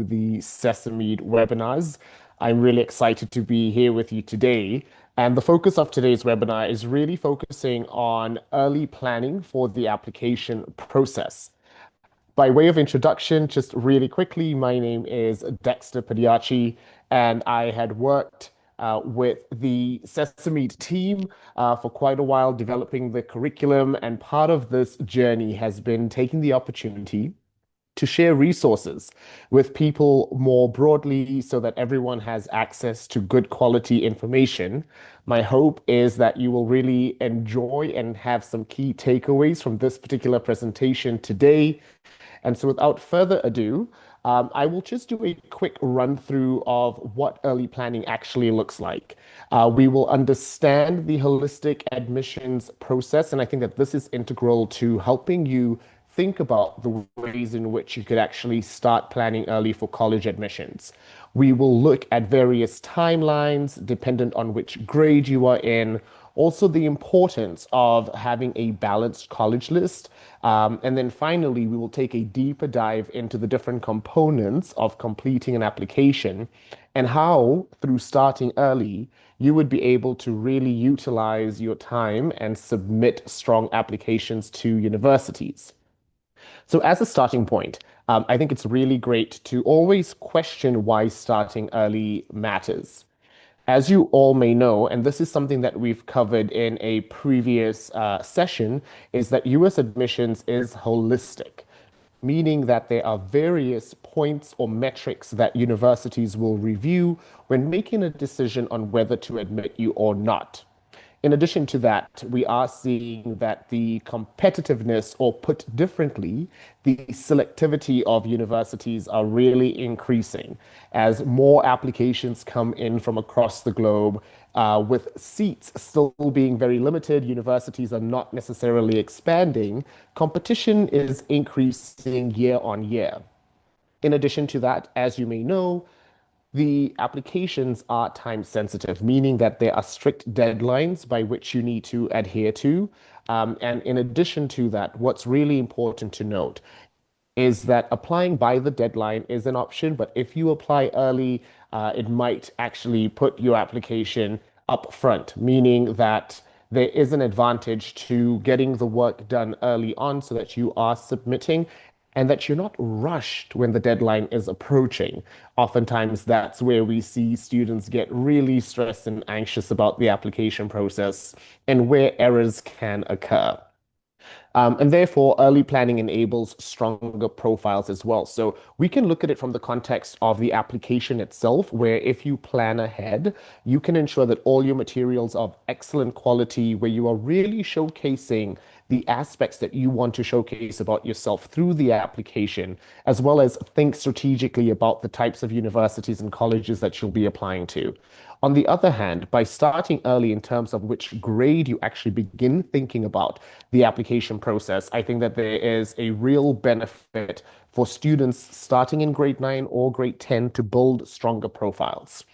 the Sesameed webinars. I'm really excited to be here with you today. And the focus of today's webinar is really focusing on early planning for the application process. By way of introduction, just really quickly, my name is Dexter Padiachi, and I had worked with the Sesameed team for quite a while, developing the curriculum. And part of this journey has been taking the opportunity to share resources with people more broadly so that everyone has access to good quality information. My hope is that you will really enjoy and have some key takeaways from this particular presentation today. And so, without further ado, I will just do a quick run through of what early planning actually looks like. We will understand the holistic admissions process, and I think that this is integral to helping you think about the ways in which you could actually start planning early for college admissions. We will look at various timelines dependent on which grade you are in, also the importance of having a balanced college list. And then finally, we will take a deeper dive into the different components of completing an application and how, through starting early, you would be able to really utilize your time and submit strong applications to universities. So, as a starting point, I think it's really great to always question why starting early matters. As you all may know, and this is something that we've covered in a previous session, is that US admissions is holistic, meaning that there are various points or metrics that universities will review when making a decision on whether to admit you or not. In addition to that, we are seeing that the competitiveness, or put differently, the selectivity of universities are really increasing as more applications come in from across the globe. With seats still being very limited, universities are not necessarily expanding. Competition is increasing year on year. In addition to that, as you may know, the applications are time sensitive, meaning that there are strict deadlines by which you need to adhere to. And in addition to that, what's really important to note is that applying by the deadline is an option, but if you apply early, it might actually put your application up front, meaning that there is an advantage to getting the work done early on so that you are submitting and that you're not rushed when the deadline is approaching. Oftentimes, that's where we see students get really stressed and anxious about the application process and where errors can occur. And therefore, early planning enables stronger profiles as well. So we can look at it from the context of the application itself, where if you plan ahead, you can ensure that all your materials are of excellent quality, where you are really showcasing the aspects that you want to showcase about yourself through the application, as well as think strategically about the types of universities and colleges that you'll be applying to. On the other hand, by starting early in terms of which grade you actually begin thinking about the application process, I think that there is a real benefit for students starting in grade 9 or grade 10 to build stronger profiles.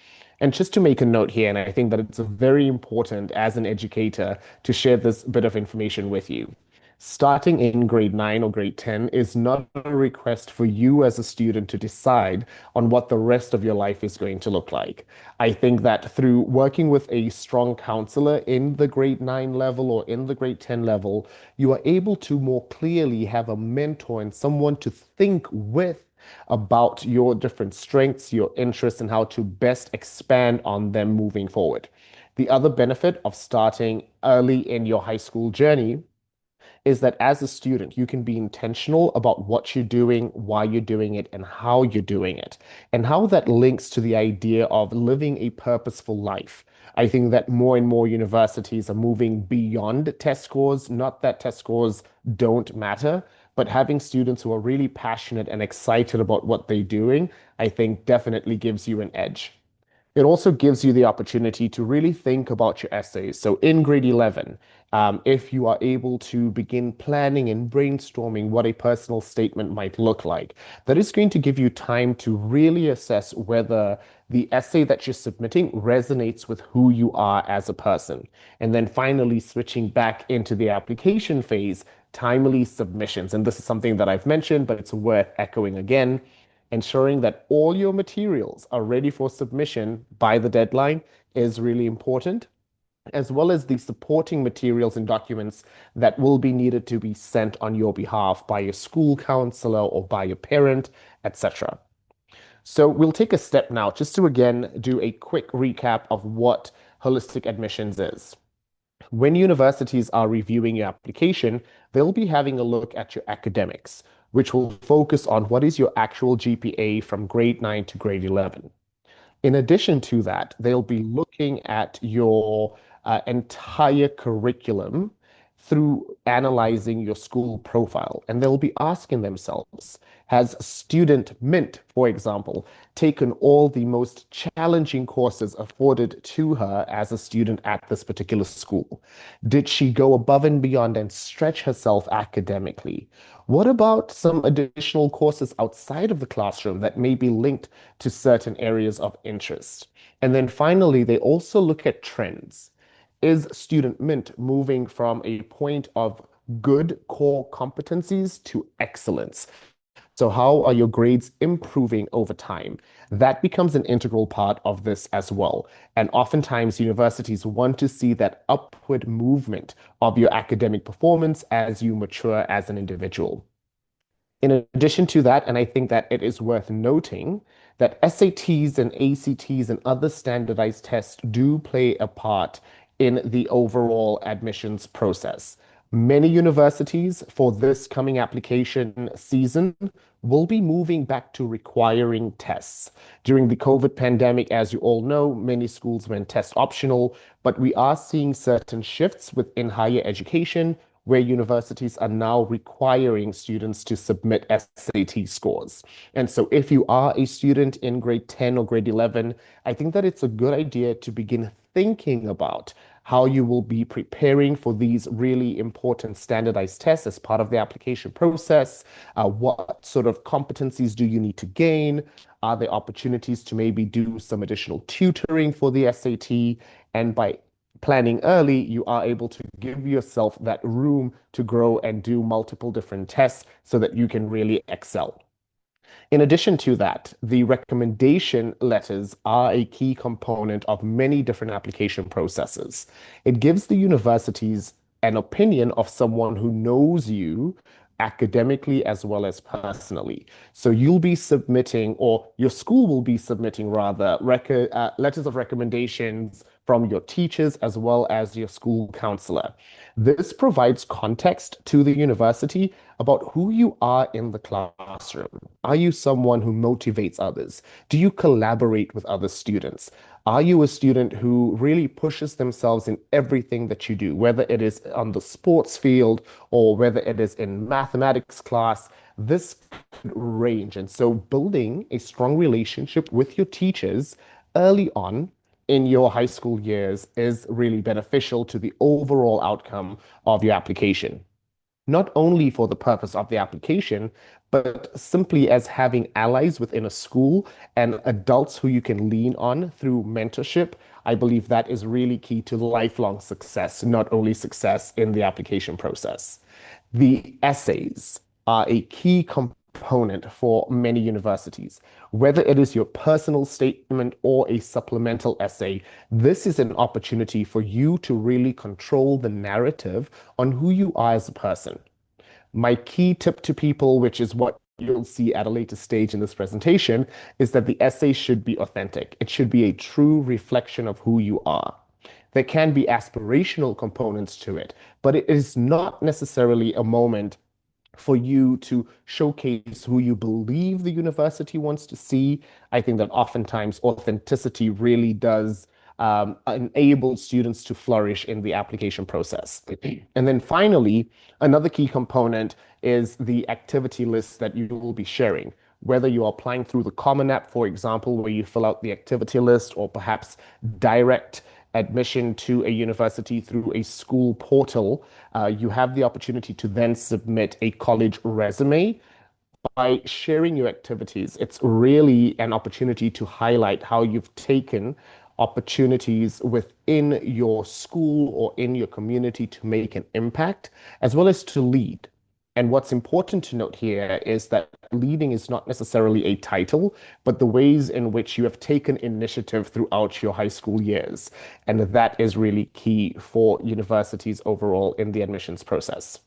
And just to make a note here, and I think that it's very important as an educator to share this bit of information with you. Starting in grade 9 or grade 10 is not a request for you as a student to decide on what the rest of your life is going to look like. I think that through working with a strong counselor in the grade 9 level or in the grade 10 level, you are able to more clearly have a mentor and someone to think with about your different strengths, your interests, and how to best expand on them moving forward. The other benefit of starting early in your high school journey is that as a student, you can be intentional about what you're doing, why you're doing it, and how you're doing it, and how that links to the idea of living a purposeful life. I think that more and more universities are moving beyond test scores. Not that test scores don't matter, but having students who are really passionate and excited about what they're doing, I think definitely gives you an edge. It also gives you the opportunity to really think about your essays. So in grade 11, if you are able to begin planning and brainstorming what a personal statement might look like, that is going to give you time to really assess whether the essay that you're submitting resonates with who you are as a person. And then finally, switching back into the application phase, timely submissions. And this is something that I've mentioned, but it's worth echoing again. ensuring that all your materials are ready for submission by the deadline is really important, as well as the supporting materials and documents that will be needed to be sent on your behalf by your school counselor or by your parent, etc. So we'll take a step now just to again do a quick recap of what holistic admissions is. When universities are reviewing your application, they'll be having a look at your academics, which will focus on what is your actual GPA from grade 9 to grade 11. In addition to that, they'll be looking at your entire curriculum through analyzing your school profile. And they'll be asking themselves, has student Mint, for example, taken all the most challenging courses afforded to her as a student at this particular school? Did she go above and beyond and stretch herself academically? What about some additional courses outside of the classroom that may be linked to certain areas of interest? And then finally, they also look at trends. Is Student Mint moving from a point of good core competencies to excellence? So, how are your grades improving over time? That becomes an integral part of this as well. And oftentimes, universities want to see that upward movement of your academic performance as you mature as an individual. In addition to that, and I think that it is worth noting that SATs and ACTs and other standardized tests do play a part in the overall admissions process. Many universities for this coming application season will be moving back to requiring tests. During the COVID pandemic, as you all know, many schools went test optional, but we are seeing certain shifts within higher education where universities are now requiring students to submit SAT scores. And so, if you are a student in grade 10 or grade 11, I think that it's a good idea to begin thinking about how you will be preparing for these really important standardized tests as part of the application process. What sort of competencies do you need to gain? Are there opportunities to maybe do some additional tutoring for the SAT? And by planning early, you are able to give yourself that room to grow and do multiple different tests so that you can really excel. In addition to that, the recommendation letters are a key component of many different application processes. It gives the universities an opinion of someone who knows you academically as well as personally. So you'll be submitting, or your school will be submitting rather, letters of recommendations from your teachers as well as your school counselor. This provides context to the university about who you are in the classroom. Are you someone who motivates others? Do you collaborate with other students? Are you a student who really pushes themselves in everything that you do, whether it is on the sports field or whether it is in mathematics class? This could range. And so, building a strong relationship with your teachers early on in your high school years is really beneficial to the overall outcome of your application, not only for the purpose of the application, but simply as having allies within a school and adults who you can lean on through mentorship. I believe that is really key to lifelong success, not only success in the application process. The essays are a key component for many universities. Whether it is your personal statement or a supplemental essay, this is an opportunity for you to really control the narrative on who you are as a person. My key tip to people, which is what you'll see at a later stage in this presentation, is that the essay should be authentic. It should be a true reflection of who you are. There can be aspirational components to it, but it is not necessarily a moment for you to showcase who you believe the university wants to see. I think that oftentimes authenticity really does enable students to flourish in the application process. And then finally, another key component is the activity list that you will be sharing. Whether you are applying through the Common App, for example, where you fill out the activity list, or perhaps direct admission to a university through a school portal, you have the opportunity to then submit a college resume. By sharing your activities, it's really an opportunity to highlight how you've taken opportunities within your school or in your community to make an impact, as well as to lead. And what's important to note here is that leading is not necessarily a title, but the ways in which you have taken initiative throughout your high school years. And that is really key for universities overall in the admissions process.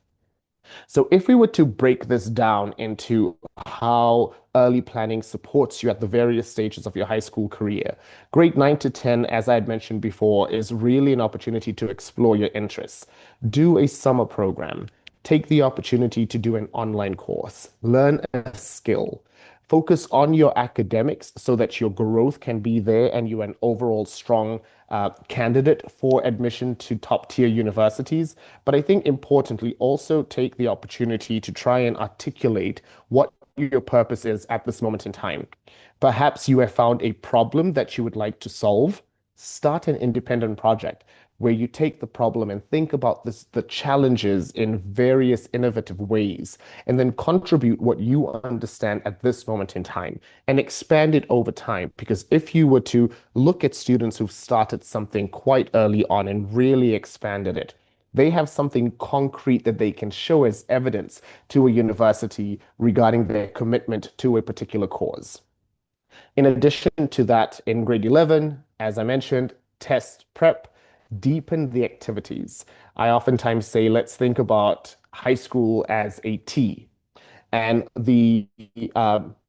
So, if we were to break this down into how early planning supports you at the various stages of your high school career, grade 9 to 10, as I had mentioned before, is really an opportunity to explore your interests. Do a summer program, take the opportunity to do an online course, learn a skill. Focus on your academics so that your growth can be there and you're an overall strong candidate for admission to top tier universities. But I think importantly, also take the opportunity to try and articulate what your purpose is at this moment in time. Perhaps you have found a problem that you would like to solve. Start an independent project where you take the problem and think about the challenges in various innovative ways, and then contribute what you understand at this moment in time and expand it over time. Because if you were to look at students who've started something quite early on and really expanded it, they have something concrete that they can show as evidence to a university regarding their commitment to a particular cause. In addition to that, in grade 11, as I mentioned, test prep, deepen the activities. I oftentimes say, let's think about high school as a T. And the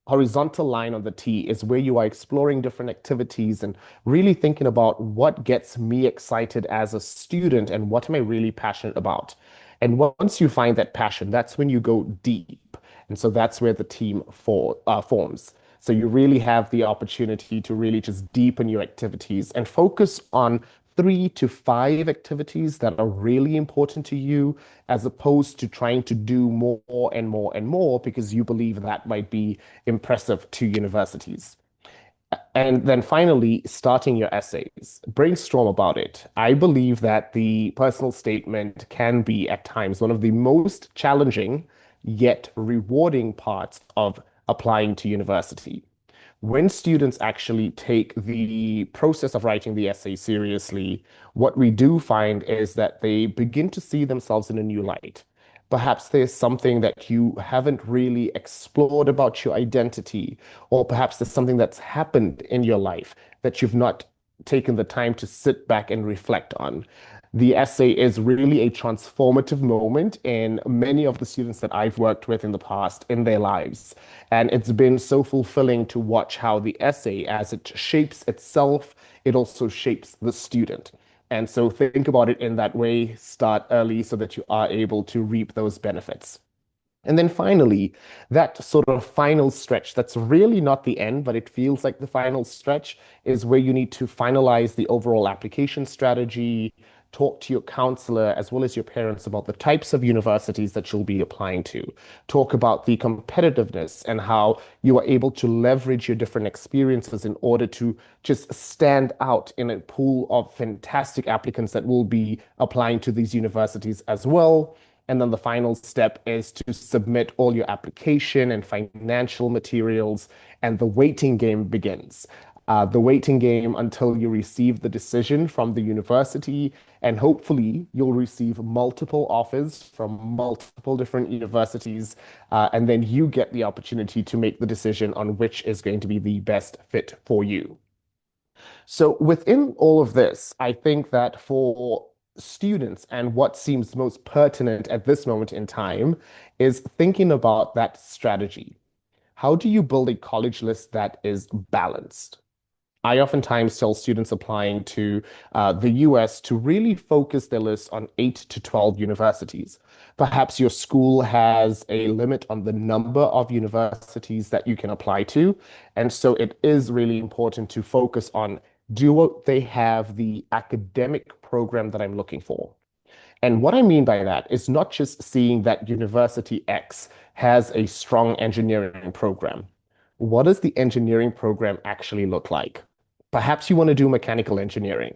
horizontal line on the T is where you are exploring different activities and really thinking about what gets me excited as a student and what am I really passionate about. And once you find that passion, that's when you go deep. And so that's where the team forms. So you really have the opportunity to really just deepen your activities and focus on 3 to 5 activities that are really important to you, as opposed to trying to do more and more and more because you believe that might be impressive to universities. And then finally, starting your essays. Brainstorm about it. I believe that the personal statement can be at times one of the most challenging yet rewarding parts of applying to university. When students actually take the process of writing the essay seriously, what we do find is that they begin to see themselves in a new light. Perhaps there's something that you haven't really explored about your identity, or perhaps there's something that's happened in your life that you've not taken the time to sit back and reflect on. The essay is really a transformative moment in many of the students that I've worked with in the past in their lives. And it's been so fulfilling to watch how the essay, as it shapes itself, it also shapes the student. And so think about it in that way, start early so that you are able to reap those benefits. And then finally, that sort of final stretch, that's really not the end, but it feels like the final stretch is where you need to finalize the overall application strategy, talk to your counselor as well as your parents about the types of universities that you'll be applying to, talk about the competitiveness and how you are able to leverage your different experiences in order to just stand out in a pool of fantastic applicants that will be applying to these universities as well. And then the final step is to submit all your application and financial materials, and the waiting game begins. The waiting game until you receive the decision from the university, and hopefully you'll receive multiple offers from multiple different universities, and then you get the opportunity to make the decision on which is going to be the best fit for you. So within all of this, I think that for students and what seems most pertinent at this moment in time is thinking about that strategy. How do you build a college list that is balanced? I oftentimes tell students applying to the US to really focus their list on 8 to 12 universities. Perhaps your school has a limit on the number of universities that you can apply to. And so it is really important to focus on, do they have the academic program that I'm looking for? And what I mean by that is not just seeing that University X has a strong engineering program. What does the engineering program actually look like? Perhaps you want to do mechanical engineering,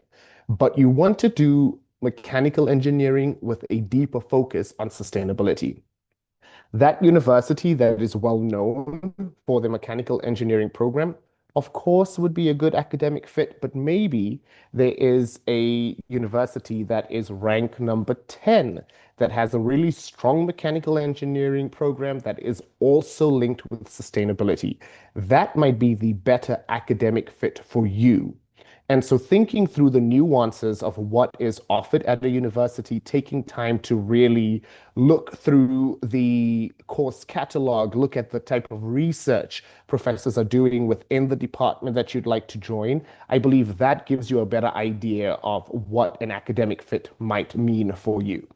but you want to do mechanical engineering with a deeper focus on sustainability. That university that is well known for the mechanical engineering program of course, would be a good academic fit, but maybe there is a university that is rank number 10 that has a really strong mechanical engineering program that is also linked with sustainability. That might be the better academic fit for you. And so, thinking through the nuances of what is offered at a university, taking time to really look through the course catalog, look at the type of research professors are doing within the department that you'd like to join, I believe that gives you a better idea of what an academic fit might mean for you.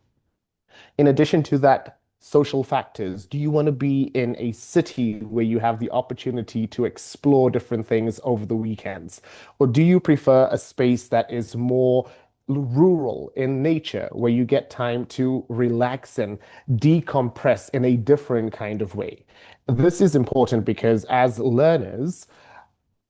In addition to that, social factors. Do you want to be in a city where you have the opportunity to explore different things over the weekends? Or do you prefer a space that is more rural in nature, where you get time to relax and decompress in a different kind of way? This is important because as learners,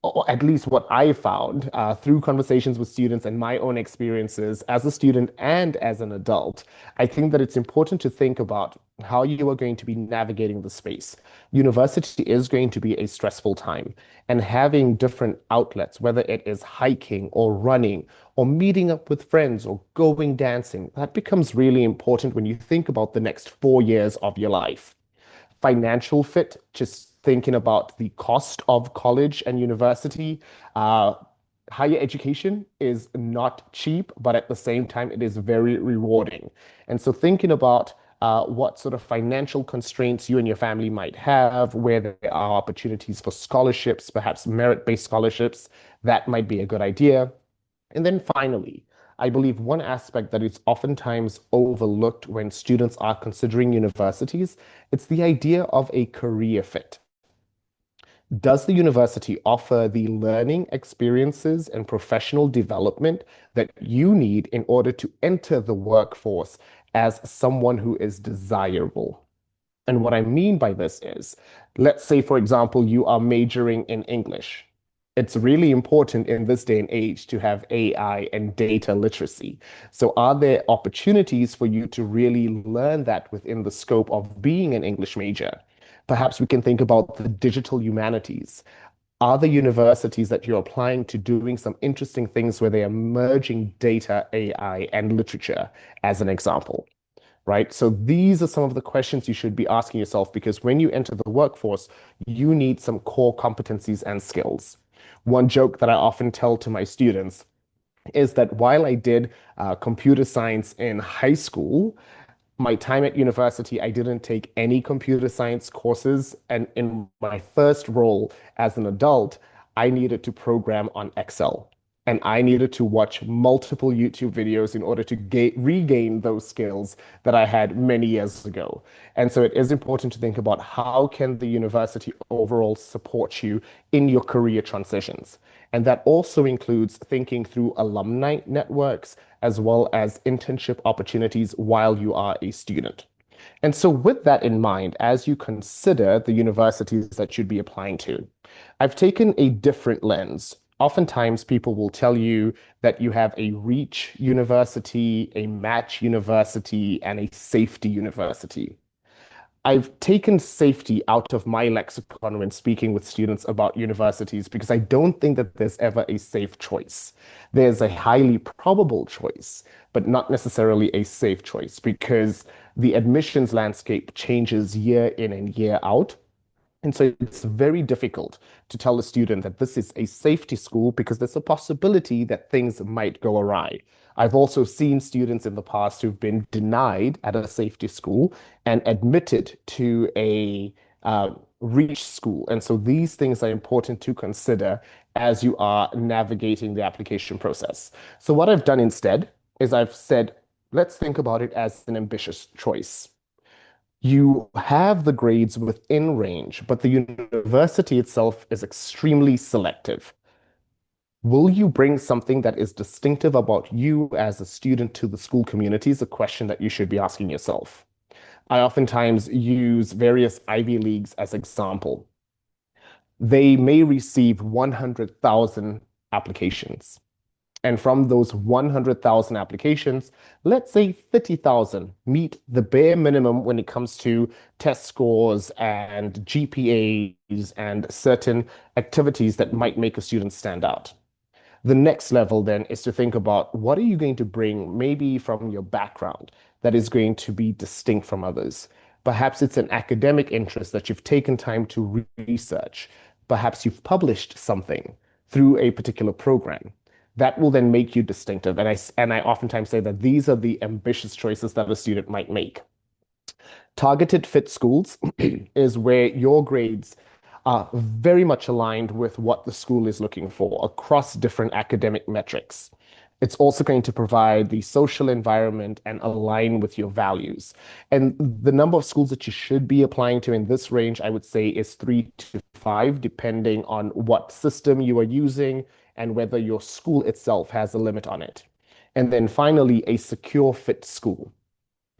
or at least what I found through conversations with students and my own experiences as a student and as an adult, I think that it's important to think about how you are going to be navigating the space. University is going to be a stressful time, and having different outlets, whether it is hiking or running or meeting up with friends or going dancing, that becomes really important when you think about the next 4 years of your life. Financial fit, just thinking about the cost of college and university. Uh, Higher education is not cheap, but at the same time, it is very rewarding. And so, thinking about what sort of financial constraints you and your family might have, where there are opportunities for scholarships, perhaps merit-based scholarships, that might be a good idea. And then finally, I believe one aspect that is oftentimes overlooked when students are considering universities, it's the idea of a career fit. Does the university offer the learning experiences and professional development that you need in order to enter the workforce as someone who is desirable? And what I mean by this is, let's say, for example, you are majoring in English. It's really important in this day and age to have AI and data literacy. So, are there opportunities for you to really learn that within the scope of being an English major? Perhaps we can think about the digital humanities. Are the universities that you're applying to doing some interesting things where they are merging data, AI, and literature, as an example? Right? So these are some of the questions you should be asking yourself because when you enter the workforce, you need some core competencies and skills. One joke that I often tell to my students is that while I did computer science in high school, my time at university, I didn't take any computer science courses. And in my first role as an adult, I needed to program on Excel. And I needed to watch multiple YouTube videos in order to regain those skills that I had many years ago. And so it is important to think about how can the university overall support you in your career transitions. And that also includes thinking through alumni networks as well as internship opportunities while you are a student. And so, with that in mind, as you consider the universities that you'd be applying to, I've taken a different lens. Oftentimes, people will tell you that you have a reach university, a match university, and a safety university. I've taken safety out of my lexicon when speaking with students about universities because I don't think that there's ever a safe choice. There's a highly probable choice, but not necessarily a safe choice because the admissions landscape changes year in and year out. And so it's very difficult to tell a student that this is a safety school because there's a possibility that things might go awry. I've also seen students in the past who've been denied at a safety school and admitted to a reach school. And so these things are important to consider as you are navigating the application process. So what I've done instead is I've said, let's think about it as an ambitious choice. You have the grades within range, but the university itself is extremely selective. Will you bring something that is distinctive about you as a student to the school community is a question that you should be asking yourself. I oftentimes use various Ivy Leagues as example. They may receive 100,000 applications. And from those 100,000 applications, let's say 30,000 meet the bare minimum when it comes to test scores and GPAs and certain activities that might make a student stand out. The next level then is to think about what are you going to bring, maybe from your background, that is going to be distinct from others. Perhaps it's an academic interest that you've taken time to research. Perhaps you've published something through a particular program. That will then make you distinctive. And I oftentimes say that these are the ambitious choices that a student might make. Targeted fit schools is where your grades are very much aligned with what the school is looking for across different academic metrics. It's also going to provide the social environment and align with your values. And the number of schools that you should be applying to in this range, I would say, is 3 to 5, depending on what system you are using and whether your school itself has a limit on it. And then finally, a secure fit school.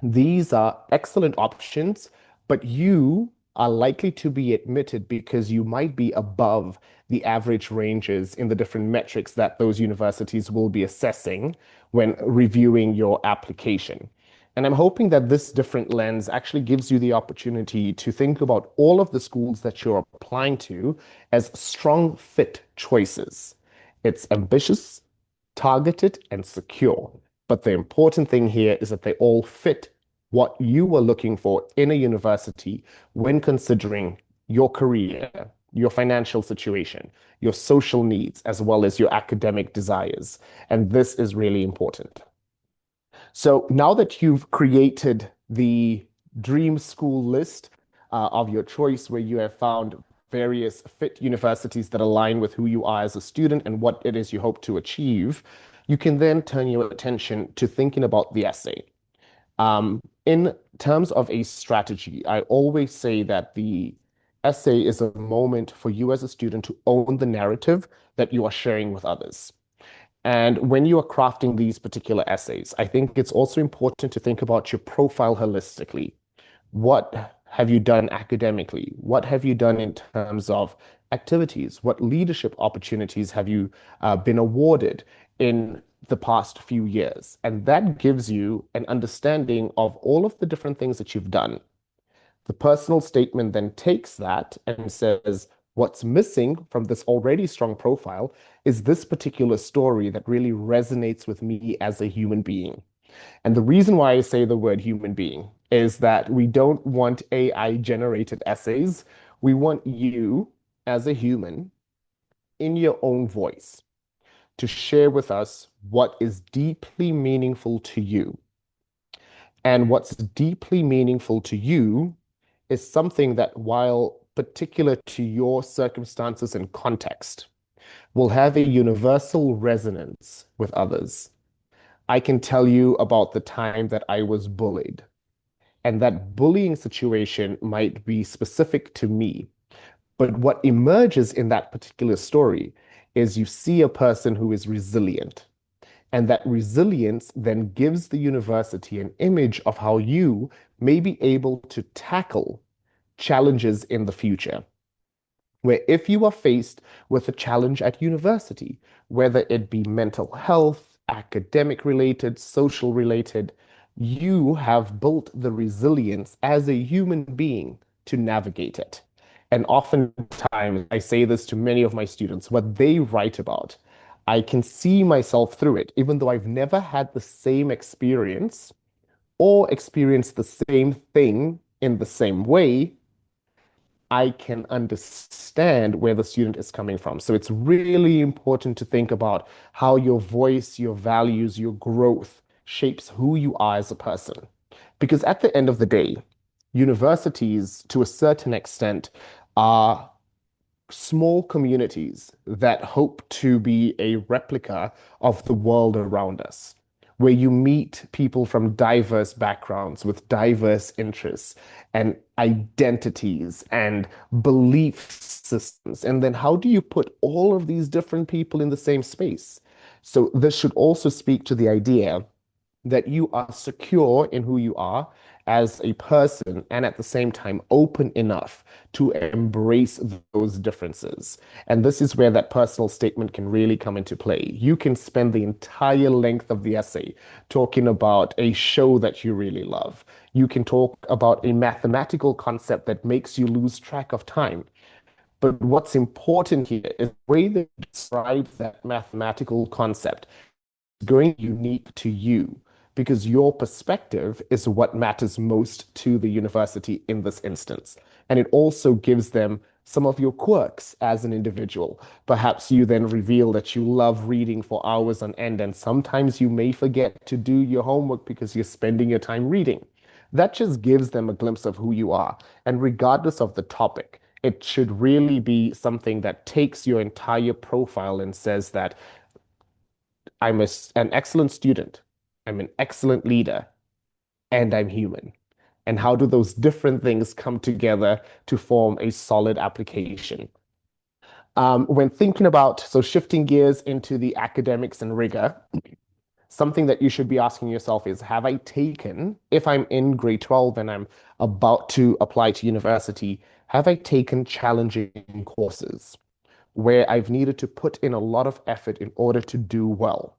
These are excellent options, but you are likely to be admitted because you might be above the average ranges in the different metrics that those universities will be assessing when reviewing your application. And I'm hoping that this different lens actually gives you the opportunity to think about all of the schools that you're applying to as strong fit choices. It's ambitious, targeted, and secure. But the important thing here is that they all fit what you were looking for in a university when considering your career, your financial situation, your social needs, as well as your academic desires. And this is really important. So now that you've created the dream school list of your choice, where you have found various fit universities that align with who you are as a student and what it is you hope to achieve, you can then turn your attention to thinking about the essay. In terms of a strategy, I always say that the essay is a moment for you as a student to own the narrative that you are sharing with others. And when you are crafting these particular essays, I think it's also important to think about your profile holistically. What have you done academically? What have you done in terms of activities? What leadership opportunities have you been awarded in the past few years? And that gives you an understanding of all of the different things that you've done. The personal statement then takes that and says, what's missing from this already strong profile is this particular story that really resonates with me as a human being. And the reason why I say the word human being is that we don't want AI generated essays. We want you as a human in your own voice to share with us what is deeply meaningful to you. And what's deeply meaningful to you is something that, while particular to your circumstances and context, will have a universal resonance with others. I can tell you about the time that I was bullied, and that bullying situation might be specific to me. But what emerges in that particular story is you see a person who is resilient. And that resilience then gives the university an image of how you may be able to tackle challenges in the future. Where if you are faced with a challenge at university, whether it be mental health, academic related, social related, you have built the resilience as a human being to navigate it. And oftentimes, I say this to many of my students, what they write about, I can see myself through it, even though I've never had the same experience or experienced the same thing in the same way. I can understand where the student is coming from. So it's really important to think about how your voice, your values, your growth shapes who you are as a person. Because at the end of the day, universities, to a certain extent, are small communities that hope to be a replica of the world around us, where you meet people from diverse backgrounds with diverse interests and identities and belief systems. And then how do you put all of these different people in the same space? So this should also speak to the idea that you are secure in who you are as a person and at the same time open enough to embrace those differences. And this is where that personal statement can really come into play. You can spend the entire length of the essay talking about a show that you really love. You can talk about a mathematical concept that makes you lose track of time. But what's important here is the way they describe that mathematical concept going unique to you because your perspective is what matters most to the university in this instance. And it also gives them some of your quirks as an individual. Perhaps you then reveal that you love reading for hours on end, and sometimes you may forget to do your homework because you're spending your time reading. That just gives them a glimpse of who you are. And regardless of the topic, it should really be something that takes your entire profile and says that an excellent student, I'm an excellent leader, and I'm human. And how do those different things come together to form a solid application? When thinking about, so shifting gears into the academics and rigor, something that you should be asking yourself is, have I taken, if I'm in grade 12 and I'm about to apply to university, have I taken challenging courses where I've needed to put in a lot of effort in order to do well?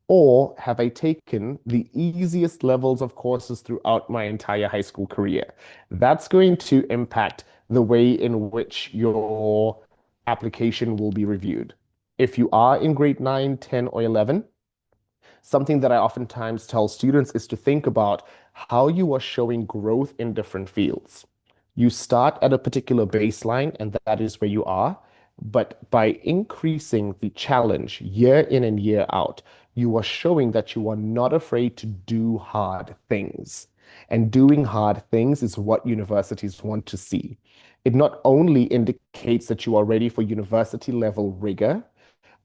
Or have I taken the easiest levels of courses throughout my entire high school career? That's going to impact the way in which your application will be reviewed. If you are in grade 9, 10, or 11, something that I oftentimes tell students is to think about how you are showing growth in different fields. You start at a particular baseline, and that is where you are. But by increasing the challenge year in and year out, you are showing that you are not afraid to do hard things. And doing hard things is what universities want to see. It not only indicates that you are ready for university level rigor,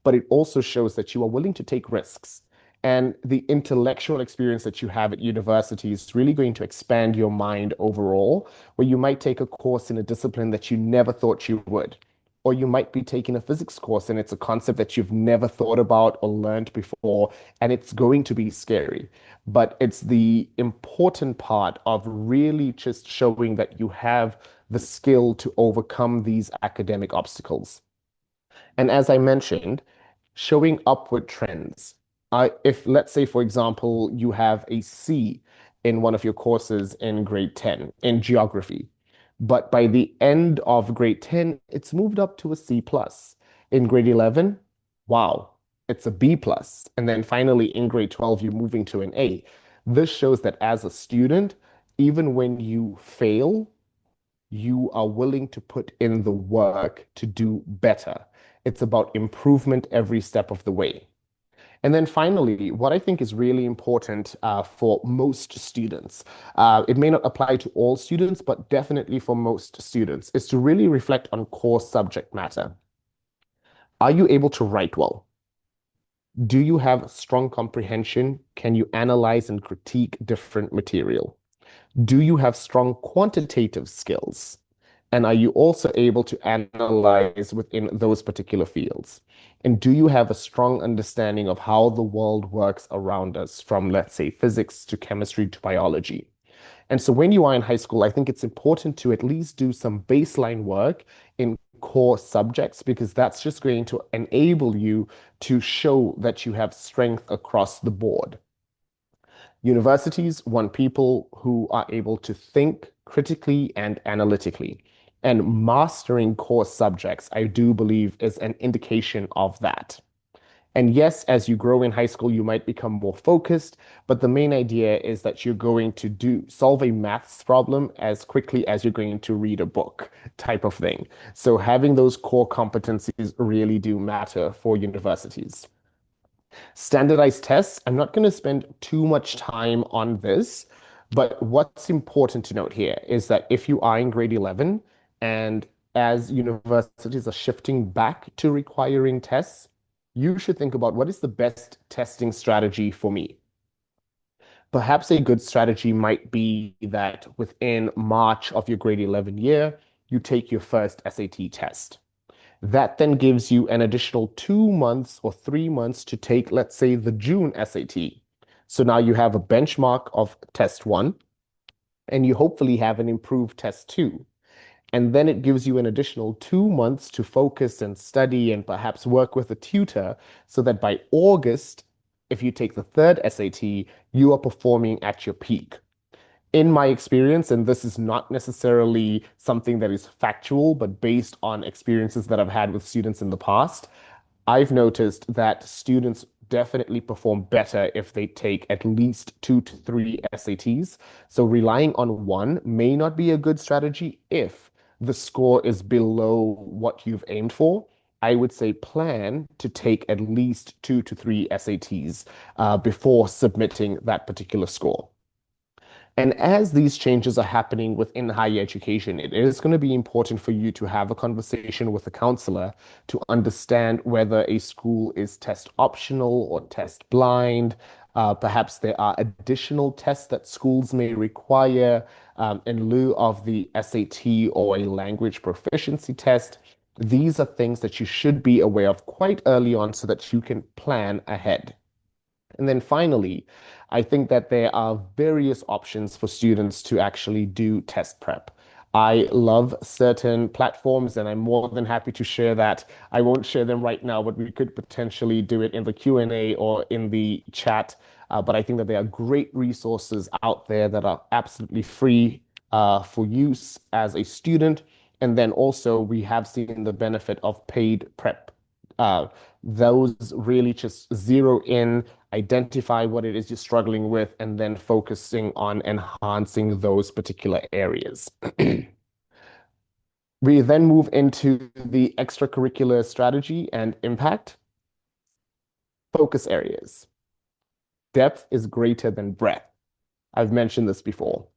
but it also shows that you are willing to take risks. And the intellectual experience that you have at university is really going to expand your mind overall, where you might take a course in a discipline that you never thought you would. Or you might be taking a physics course and it's a concept that you've never thought about or learned before, and it's going to be scary. But it's the important part of really just showing that you have the skill to overcome these academic obstacles. And as I mentioned, showing upward trends. If, let's say, for example, you have a C in one of your courses in grade 10 in geography, but by the end of grade 10, it's moved up to a C plus. In grade 11, wow, it's a B plus. And then finally in grade 12, you're moving to an A. This shows that as a student, even when you fail, you are willing to put in the work to do better. It's about improvement every step of the way. And then finally, what I think is really important for most students, it may not apply to all students, but definitely for most students, is to really reflect on core subject matter. Are you able to write well? Do you have strong comprehension? Can you analyze and critique different material? Do you have strong quantitative skills? And are you also able to analyze within those particular fields? And do you have a strong understanding of how the world works around us, from, let's say, physics to chemistry to biology? And so when you are in high school, I think it's important to at least do some baseline work in core subjects because that's just going to enable you to show that you have strength across the board. Universities want people who are able to think critically and analytically. And mastering core subjects, I do believe, is an indication of that. And yes, as you grow in high school, you might become more focused, but the main idea is that you're going to solve a maths problem as quickly as you're going to read a book, type of thing. So having those core competencies really do matter for universities. Standardized tests, I'm not going to spend too much time on this, but what's important to note here is that if you are in grade 11 and as universities are shifting back to requiring tests, you should think about what is the best testing strategy for me. Perhaps a good strategy might be that within March of your grade 11 year, you take your first SAT test. That then gives you an additional 2 months or 3 months to take, let's say, the June SAT. So now you have a benchmark of test one. and you hopefully have an improved test too. And then it gives you an additional 2 months to focus and study and perhaps work with a tutor so that by August, if you take the third SAT, you are performing at your peak. In my experience, and this is not necessarily something that is factual, but based on experiences that I've had with students in the past, I've noticed that students definitely perform better if they take at least 2 to 3 SATs. So relying on one may not be a good strategy if the score is below what you've aimed for. I would say plan to take at least 2 to 3 SATs before submitting that particular score. And as these changes are happening within higher education, it is going to be important for you to have a conversation with a counselor to understand whether a school is test optional or test blind. Perhaps there are additional tests that schools may require in lieu of the SAT or a language proficiency test. These are things that you should be aware of quite early on so that you can plan ahead. And then finally, I think that there are various options for students to actually do test prep. I love certain platforms and I'm more than happy to share that. I won't share them right now, but we could potentially do it in the Q&A or in the chat. But I think that there are great resources out there that are absolutely free for use as a student. And then also we have seen the benefit of paid prep. Uh, those really just zero in, identify what it is you're struggling with, and then focusing on enhancing those particular areas. We then move into the extracurricular strategy and impact focus areas. Depth is greater than breadth. I've mentioned this before.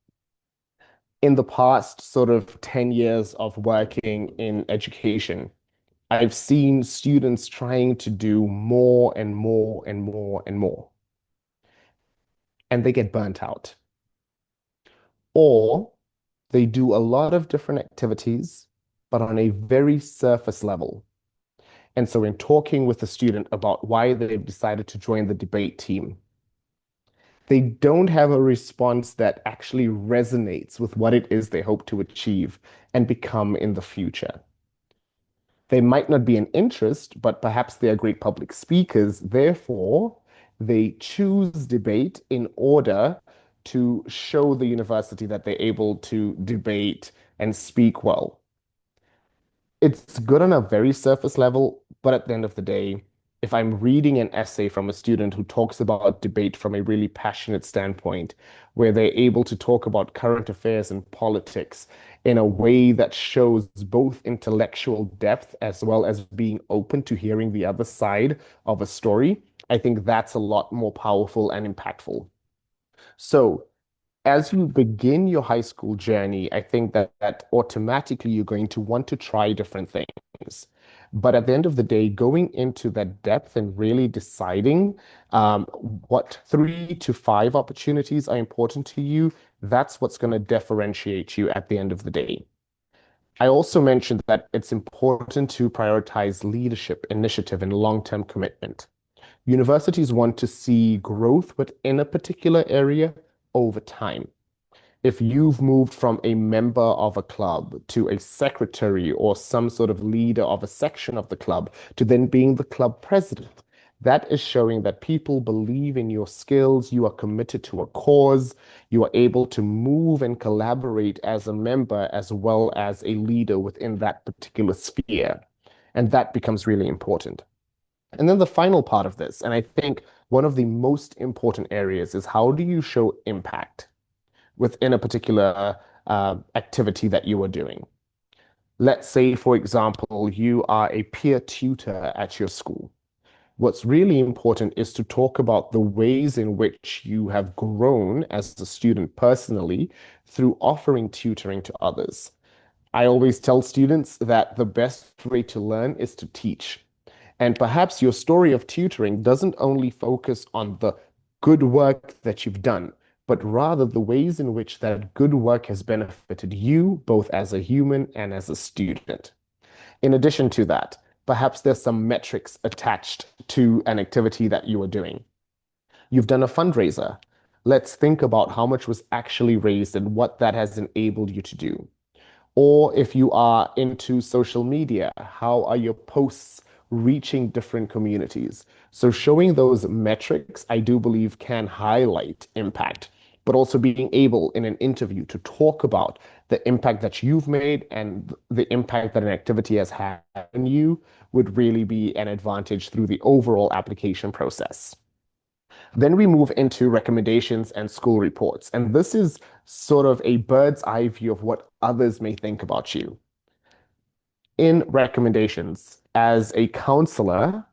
In the past sort of 10 years of working in education, I've seen students trying to do more and more and more and more, and they get burnt out. Or they do a lot of different activities, but on a very surface level. And so, in talking with the student about why they've decided to join the debate team, they don't have a response that actually resonates with what it is they hope to achieve and become in the future. They might not be an interest, but perhaps they are great public speakers. Therefore, they choose debate in order to show the university that they're able to debate and speak well. It's good on a very surface level, but at the end of the day, if I'm reading an essay from a student who talks about debate from a really passionate standpoint, where they're able to talk about current affairs and politics in a way that shows both intellectual depth as well as being open to hearing the other side of a story, I think that's a lot more powerful and impactful. So, as you begin your high school journey, I think that automatically you're going to want to try different things. But at the end of the day, going into that depth and really deciding what 3 to 5 opportunities are important to you, that's what's going to differentiate you at the end of the day. I also mentioned that it's important to prioritize leadership, initiative, and long-term commitment. Universities want to see growth within a particular area over time. If you've moved from a member of a club to a secretary or some sort of leader of a section of the club to then being the club president, that is showing that people believe in your skills, you are committed to a cause, you are able to move and collaborate as a member as well as a leader within that particular sphere. And that becomes really important. And then the final part of this, and I think one of the most important areas is how do you show impact within a particular activity that you are doing? Let's say, for example, you are a peer tutor at your school. What's really important is to talk about the ways in which you have grown as a student personally through offering tutoring to others. I always tell students that the best way to learn is to teach. And perhaps your story of tutoring doesn't only focus on the good work that you've done, but rather the ways in which that good work has benefited you, both as a human and as a student. In addition to that, perhaps there's some metrics attached to an activity that you are doing. You've done a fundraiser. let's think about how much was actually raised and what that has enabled you to do. Or if you are into social media, how are your posts reaching different communities? So showing those metrics, I do believe can highlight impact, but also being able in an interview to talk about the impact that you've made and the impact that an activity has had on you would really be an advantage through the overall application process. Then we move into recommendations and school reports. And this is sort of a bird's eye view of what others may think about you. In recommendations, as a counselor,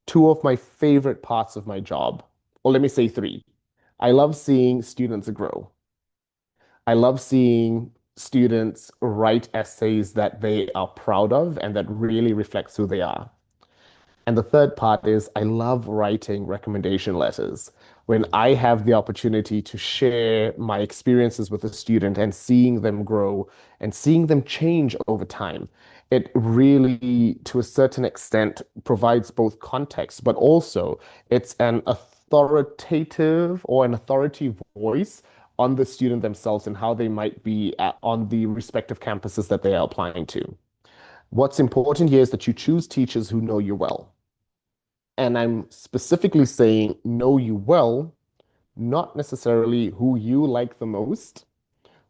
two of my favorite parts of my job, or let me say three. I love seeing students grow. I love seeing students write essays that they are proud of and that really reflects who they are. And the third part is I love writing recommendation letters. When I have the opportunity to share my experiences with a student and seeing them grow and seeing them change over time, it really, to a certain extent, provides both context, but also it's an authoritative or an authority voice on the student themselves and how they might be on the respective campuses that they are applying to. What's important here is that you choose teachers who know you well. And I'm specifically saying know you well, not necessarily who you like the most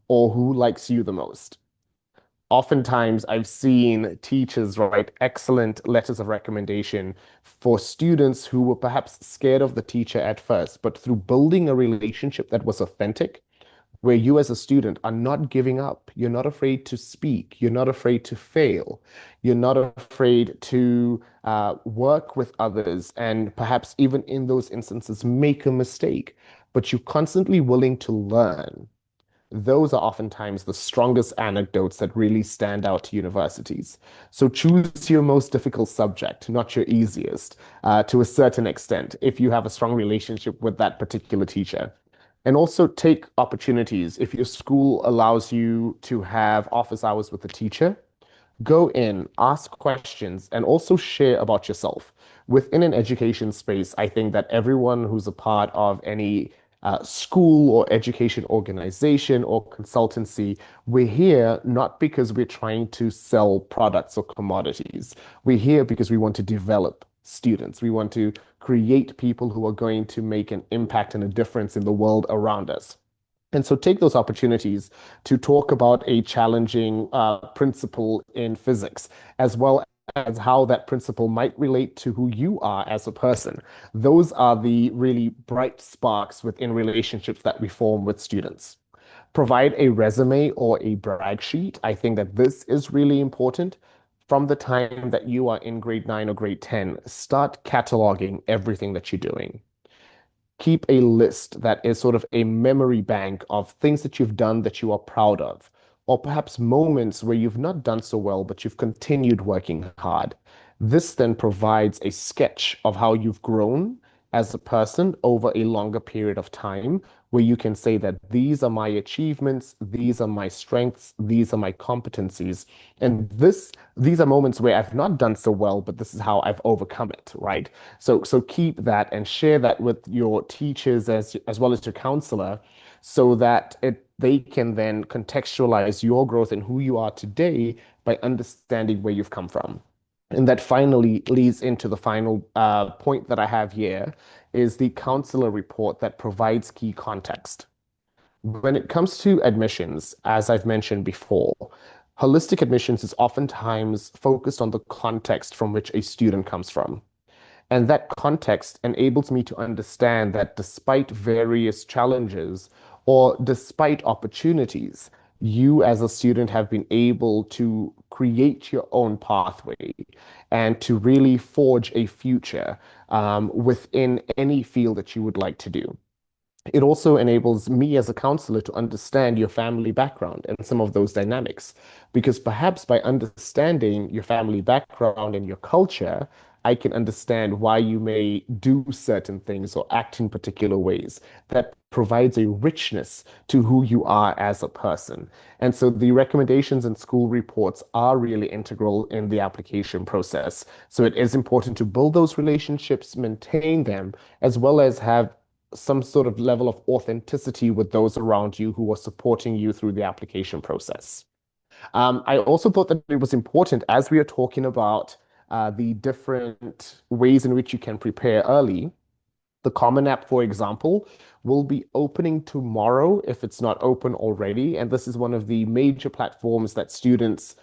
or who likes you the most. Oftentimes, I've seen teachers write excellent letters of recommendation for students who were perhaps scared of the teacher at first, but through building a relationship that was authentic, where you as a student are not giving up. You're not afraid to speak. You're not afraid to fail. You're not afraid to work with others and perhaps even in those instances make a mistake, but you're constantly willing to learn. Those are oftentimes the strongest anecdotes that really stand out to universities. So choose your most difficult subject, not your easiest, to a certain extent, if you have a strong relationship with that particular teacher. And also take opportunities. If your school allows you to have office hours with the teacher, go in, ask questions, and also share about yourself. Within an education space, I think that everyone who's a part of any school or education organization or consultancy, we're here not because we're trying to sell products or commodities. We're here because we want to develop students. We want to create people who are going to make an impact and a difference in the world around us. And so take those opportunities to talk about a challenging principle in physics, as well as how that principle might relate to who you are as a person. Those are the really bright sparks within relationships that we form with students. Provide a resume or a brag sheet. I think that this is really important. From the time that you are in grade 9 or grade 10, start cataloging everything that you're doing. Keep a list that is sort of a memory bank of things that you've done that you are proud of, or perhaps moments where you've not done so well, but you've continued working hard. This then provides a sketch of how you've grown as a person over a longer period of time, where you can say that these are my achievements, these are my strengths, these are my competencies. And these are moments where I've not done so well, but this is how I've overcome it, right? So keep that and share that with your teachers as well as your counselor so that they can then contextualize your growth and who you are today by understanding where you've come from. And that finally leads into the final point that I have here is the counselor report that provides key context. When it comes to admissions, as I've mentioned before, holistic admissions is oftentimes focused on the context from which a student comes from. And that context enables me to understand that despite various challenges or despite opportunities, you as a student have been able to create your own pathway and to really forge a future within any field that you would like to do. It also enables me as a counselor to understand your family background and some of those dynamics. Because perhaps by understanding your family background and your culture, I can understand why you may do certain things or act in particular ways. That provides a richness to who you are as a person. And so the recommendations and school reports are really integral in the application process. So it is important to build those relationships, maintain them, as well as have some sort of level of authenticity with those around you who are supporting you through the application process. I also thought that it was important as we are talking about the different ways in which you can prepare early. The Common App, for example, will be opening tomorrow if it's not open already. And this is one of the major platforms that students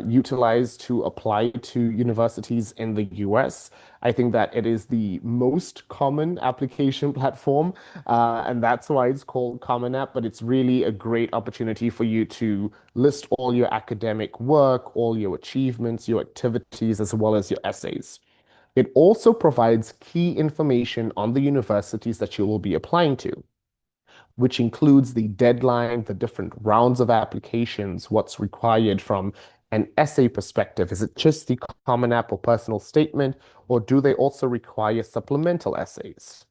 utilize to apply to universities in the US. I think that it is the most common application platform, and that's why it's called Common App. But it's really a great opportunity for you to list all your academic work, all your achievements, your activities, as well as your essays. It also provides key information on the universities that you will be applying to, which includes the deadline, the different rounds of applications, what's required from an essay perspective. Is it just the Common App or personal statement, or do they also require supplemental essays?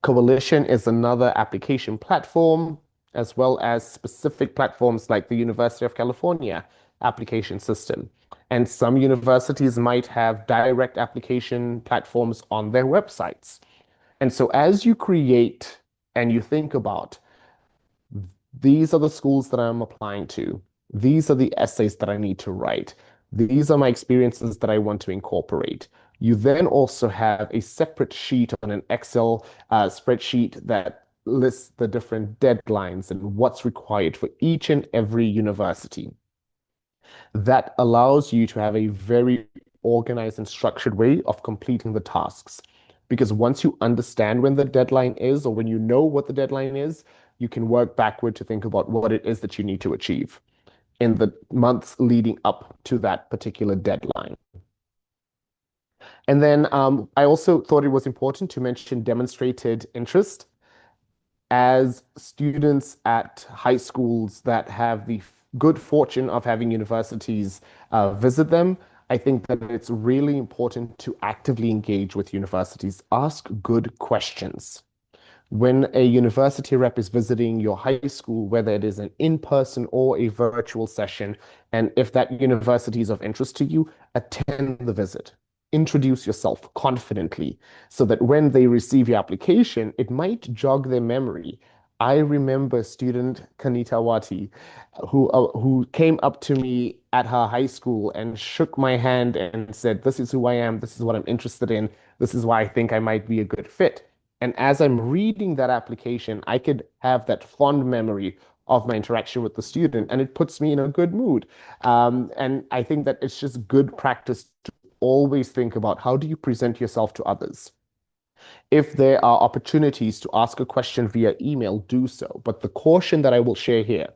Coalition is another application platform, as well as specific platforms like the University of California application system. And some universities might have direct application platforms on their websites. And so as you create and you think about these are the schools that I'm applying to. These are the essays that I need to write. These are my experiences that I want to incorporate. You then also have a separate sheet on an Excel spreadsheet that lists the different deadlines and what's required for each and every university. That allows you to have a very organized and structured way of completing the tasks. Because once you understand when the deadline is, or when you know what the deadline is, you can work backward to think about what it is that you need to achieve in the months leading up to that particular deadline. And then I also thought it was important to mention demonstrated interest as students at high schools that have the good fortune of having universities visit them. I think that it's really important to actively engage with universities. Ask good questions. When a university rep is visiting your high school, whether it is an in-person or a virtual session, and if that university is of interest to you, attend the visit. Introduce yourself confidently so that when they receive your application, it might jog their memory. I remember student Kanita Wati, who came up to me at her high school and shook my hand and said, "This is who I am. This is what I'm interested in. This is why I think I might be a good fit." And as I'm reading that application, I could have that fond memory of my interaction with the student, and it puts me in a good mood. And I think that it's just good practice to always think about how do you present yourself to others. If there are opportunities to ask a question via email, do so. But the caution that I will share here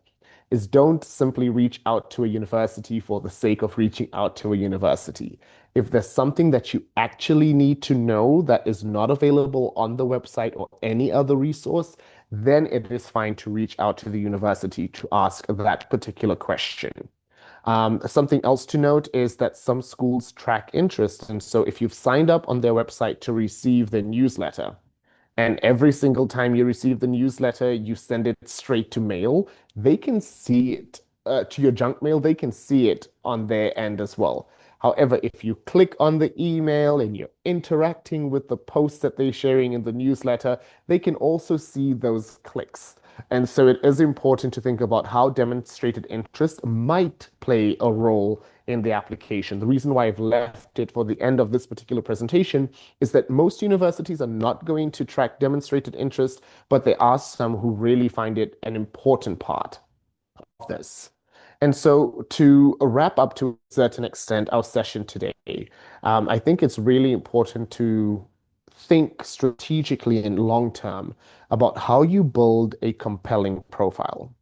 is don't simply reach out to a university for the sake of reaching out to a university. If there's something that you actually need to know that is not available on the website or any other resource, then it is fine to reach out to the university to ask that particular question. Something else to note is that some schools track interest. And so if you've signed up on their website to receive the newsletter, and every single time you receive the newsletter, you send it straight to mail, they can see it to your junk mail, they can see it on their end as well. However, if you click on the email and you're interacting with the posts that they're sharing in the newsletter, they can also see those clicks. And so it is important to think about how demonstrated interest might play a role in the application. The reason why I've left it for the end of this particular presentation is that most universities are not going to track demonstrated interest, but there are some who really find it an important part of this. And so to wrap up to a certain extent our session today, I think it's really important to think strategically and long term about how you build a compelling profile.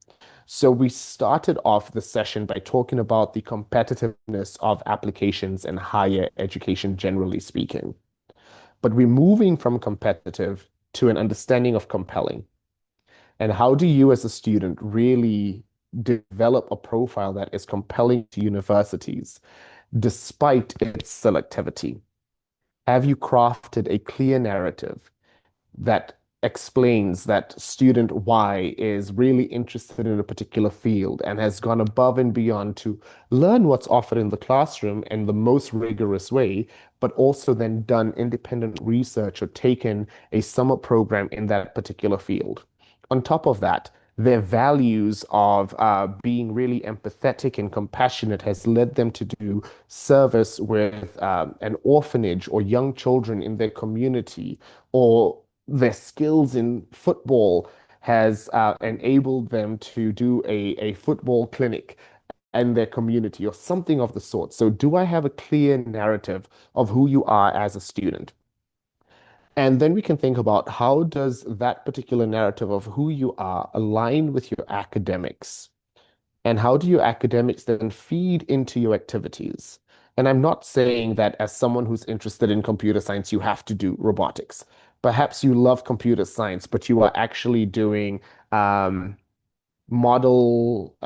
So we started off the session by talking about the competitiveness of applications in higher education, generally speaking. But we're moving from competitive to an understanding of compelling. And how do you, as a student, really develop a profile that is compelling to universities despite its selectivity? Have you crafted a clear narrative that explains that student Y is really interested in a particular field and has gone above and beyond to learn what's offered in the classroom in the most rigorous way, but also then done independent research or taken a summer program in that particular field. On top of that, their values of being really empathetic and compassionate has led them to do service with an orphanage or young children in their community, or their skills in football has enabled them to do a football clinic in their community or something of the sort. So, do I have a clear narrative of who you are as a student? And then we can think about how does that particular narrative of who you are align with your academics? And how do your academics then feed into your activities? And I'm not saying that as someone who's interested in computer science, you have to do robotics. Perhaps you love computer science, but you are actually doing um, model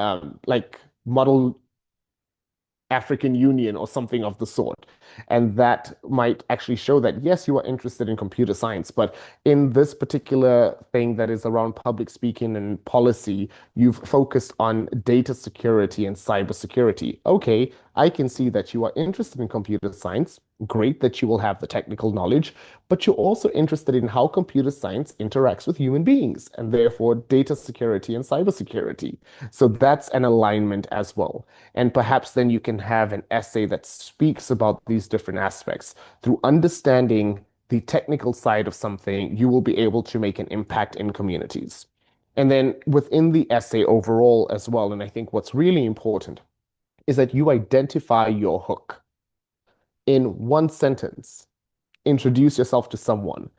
African Union or something of the sort. And that might actually show that, yes, you are interested in computer science, but in this particular thing that is around public speaking and policy, you've focused on data security and cybersecurity. Okay, I can see that you are interested in computer science. Great that you will have the technical knowledge, but you're also interested in how computer science interacts with human beings and therefore data security and cybersecurity. So that's an alignment as well. And perhaps then you can have an essay that speaks about these different aspects. Through understanding the technical side of something, you will be able to make an impact in communities. And then within the essay overall as well, and I think what's really important is that you identify your hook in one sentence. Introduce yourself to someone.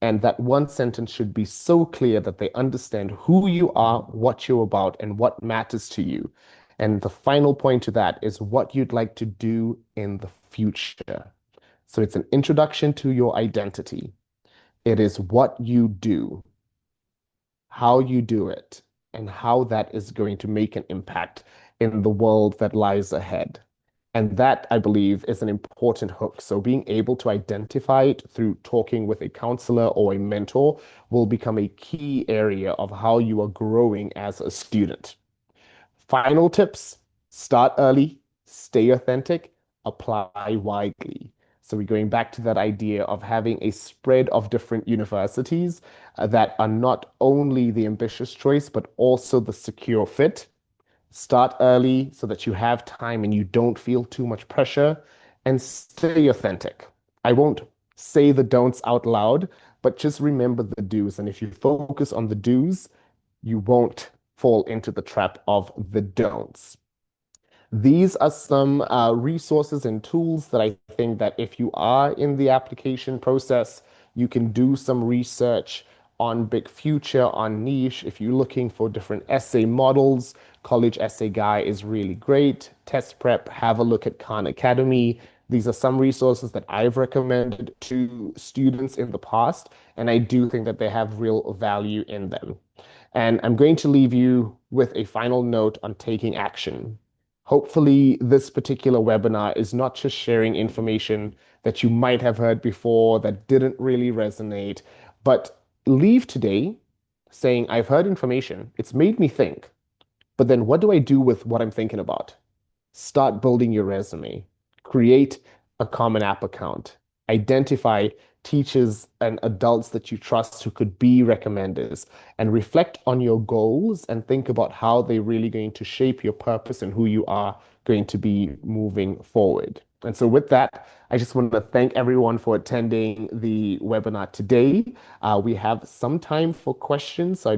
And that one sentence should be so clear that they understand who you are, what you're about, and what matters to you. And the final point to that is what you'd like to do in the future. So it's an introduction to your identity. It is what you do, how you do it, and how that is going to make an impact in the world that lies ahead. And that, I believe, is an important hook. So being able to identify it through talking with a counselor or a mentor will become a key area of how you are growing as a student. Final tips: start early, stay authentic, apply widely. So we're going back to that idea of having a spread of different universities that are not only the ambitious choice, but also the secure fit. Start early so that you have time and you don't feel too much pressure, and stay authentic. I won't say the don'ts out loud, but just remember the do's. And if you focus on the do's, you won't fall into the trap of the don'ts. These are some resources and tools that I think that if you are in the application process, you can do some research on Big Future, on niche. If you're looking for different essay models, College Essay Guy is really great. Test prep, have a look at Khan Academy. These are some resources that I've recommended to students in the past, and I do think that they have real value in them. And I'm going to leave you with a final note on taking action. Hopefully, this particular webinar is not just sharing information that you might have heard before that didn't really resonate, but leave today saying, I've heard information, it's made me think, but then what do I do with what I'm thinking about? Start building your resume, create a Common App account, identify teachers and adults that you trust who could be recommenders, and reflect on your goals and think about how they're really going to shape your purpose and who you are going to be moving forward. And so, with that, I just want to thank everyone for attending the webinar today. We have some time for questions. So